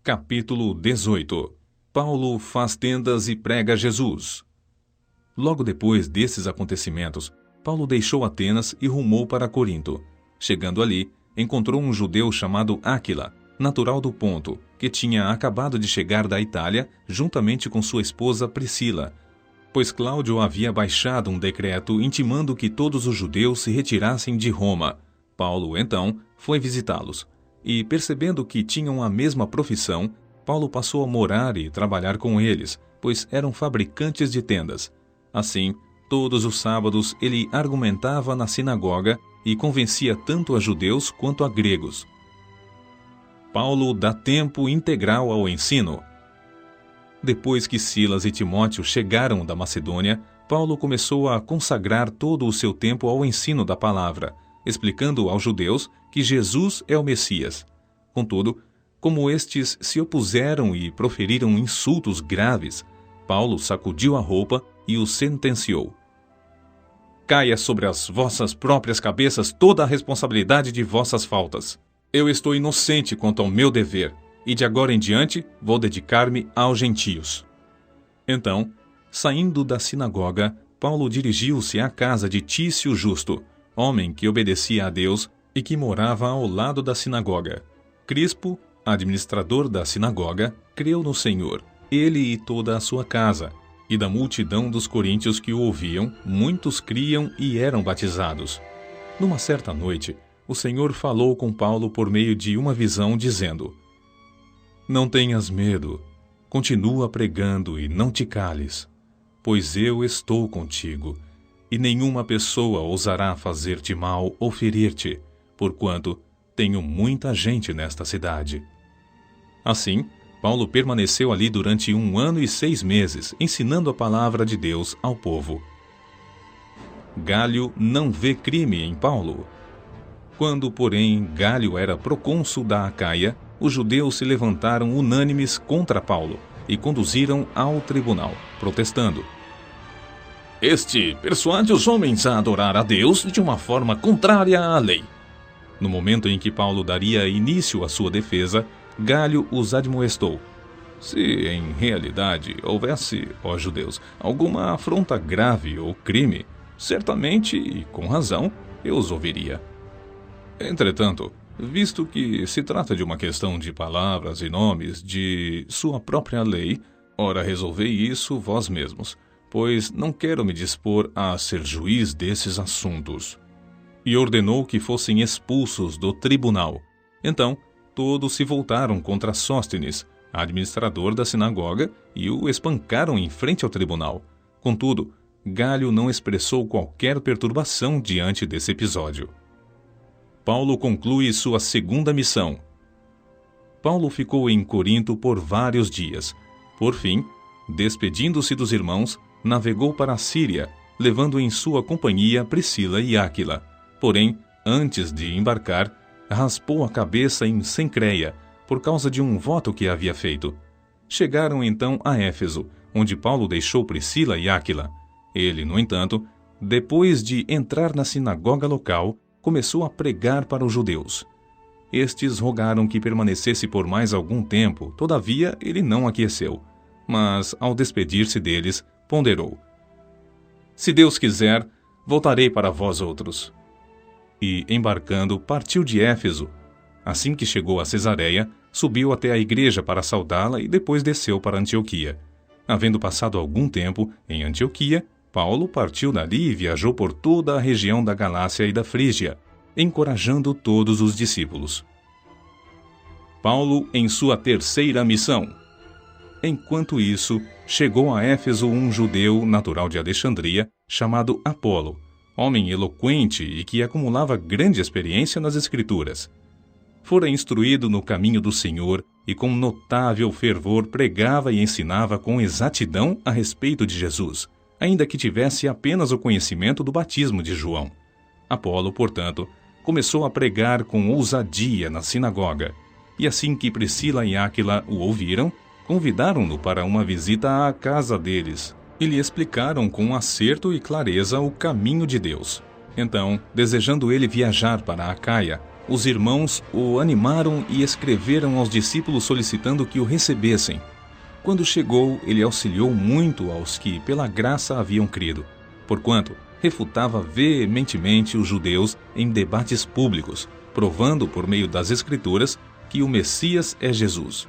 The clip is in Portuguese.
Capítulo 18. Paulo faz tendas e prega Jesus. Logo depois desses acontecimentos, Paulo deixou Atenas e rumou para Corinto. Chegando ali, encontrou um judeu chamado Áquila, natural do Ponto, que tinha acabado de chegar da Itália juntamente com sua esposa Priscila, pois Cláudio havia baixado um decreto intimando que todos os judeus se retirassem de Roma. Paulo, então, foi visitá-los. E, percebendo que tinham a mesma profissão, Paulo passou a morar e trabalhar com eles, pois eram fabricantes de tendas. Assim, todos os sábados ele argumentava na sinagoga e convencia tanto a judeus quanto a gregos. Paulo dá tempo integral ao ensino. Depois que Silas e Timóteo chegaram da Macedônia, Paulo começou a consagrar todo o seu tempo ao ensino da palavra, explicando aos judeus que Jesus é o Messias. Contudo, como estes se opuseram e proferiram insultos graves, Paulo sacudiu a roupa e os sentenciou. Caia sobre as vossas próprias cabeças toda a responsabilidade de vossas faltas. Eu estou inocente quanto ao meu dever, e de agora em diante vou dedicar-me aos gentios. Então, saindo da sinagoga, Paulo dirigiu-se à casa de Tício Justo, homem que obedecia a Deus e que morava ao lado da sinagoga. Crispo, administrador da sinagoga, creu no Senhor, ele e toda a sua casa, e da multidão dos coríntios que o ouviam, muitos criam e eram batizados. Numa certa noite, o Senhor falou com Paulo por meio de uma visão, dizendo: Não tenhas medo, continua pregando e não te cales, pois eu estou contigo, e nenhuma pessoa ousará fazer-te mal ou ferir-te, porquanto tenho muita gente nesta cidade. Assim, Paulo permaneceu ali durante 1 ano e 6 meses, ensinando a palavra de Deus ao povo. Gálio não vê crime em Paulo. Quando, porém, Gálio era procônsul da Acaia, os judeus se levantaram unânimes contra Paulo e conduziram ao tribunal, protestando: Este persuade os homens a adorar a Deus de uma forma contrária à lei. No momento em que Paulo daria início à sua defesa, Gálio os admoestou: Se em realidade houvesse, ó judeus, alguma afronta grave ou crime, certamente, e com razão, eu os ouviria. Entretanto, visto que se trata de uma questão de palavras e nomes de sua própria lei, ora resolvei isso vós mesmos, pois não quero me dispor a ser juiz desses assuntos. E ordenou que fossem expulsos do tribunal. Então, todos se voltaram contra Sóstenes, administrador da sinagoga, e o espancaram em frente ao tribunal. Contudo, Gálio não expressou qualquer perturbação diante desse episódio. Paulo conclui sua segunda missão. Paulo ficou em Corinto por vários dias. Por fim, despedindo-se dos irmãos, navegou para a Síria, levando em sua companhia Priscila e Áquila. Porém, antes de embarcar, raspou a cabeça em Cencreia, por causa de um voto que havia feito. Chegaram então a Éfeso, onde Paulo deixou Priscila e Áquila. Ele, no entanto, depois de entrar na sinagoga local, começou a pregar para os judeus. Estes rogaram que permanecesse por mais algum tempo, todavia ele não aqueceu. Mas, ao despedir-se deles, ponderou: Se Deus quiser, voltarei para vós outros. E, embarcando, partiu de Éfeso. Assim que chegou a Cesareia, subiu até a igreja para saudá-la e depois desceu para Antioquia. Havendo passado algum tempo em Antioquia, Paulo partiu dali e viajou por toda a região da Galácia e da Frígia, encorajando todos os discípulos. Paulo em sua terceira missão. Enquanto isso, chegou a Éfeso um judeu natural de Alexandria, chamado Apolo, homem eloquente e que acumulava grande experiência nas Escrituras. Fora instruído no caminho do Senhor e com notável fervor pregava e ensinava com exatidão a respeito de Jesus, ainda que tivesse apenas o conhecimento do batismo de João. Apolo, portanto, começou a pregar com ousadia na sinagoga, e assim que Priscila e Áquila o ouviram, convidaram-no para uma visita à casa deles, e lhe explicaram com acerto e clareza o caminho de Deus. Então, desejando ele viajar para Acaia, Os irmãos o animaram e escreveram aos discípulos solicitando que o recebessem. Quando chegou, ele auxiliou muito aos que pela graça haviam crido, porquanto refutava veementemente os judeus em debates públicos, provando por meio das Escrituras que o Messias é Jesus.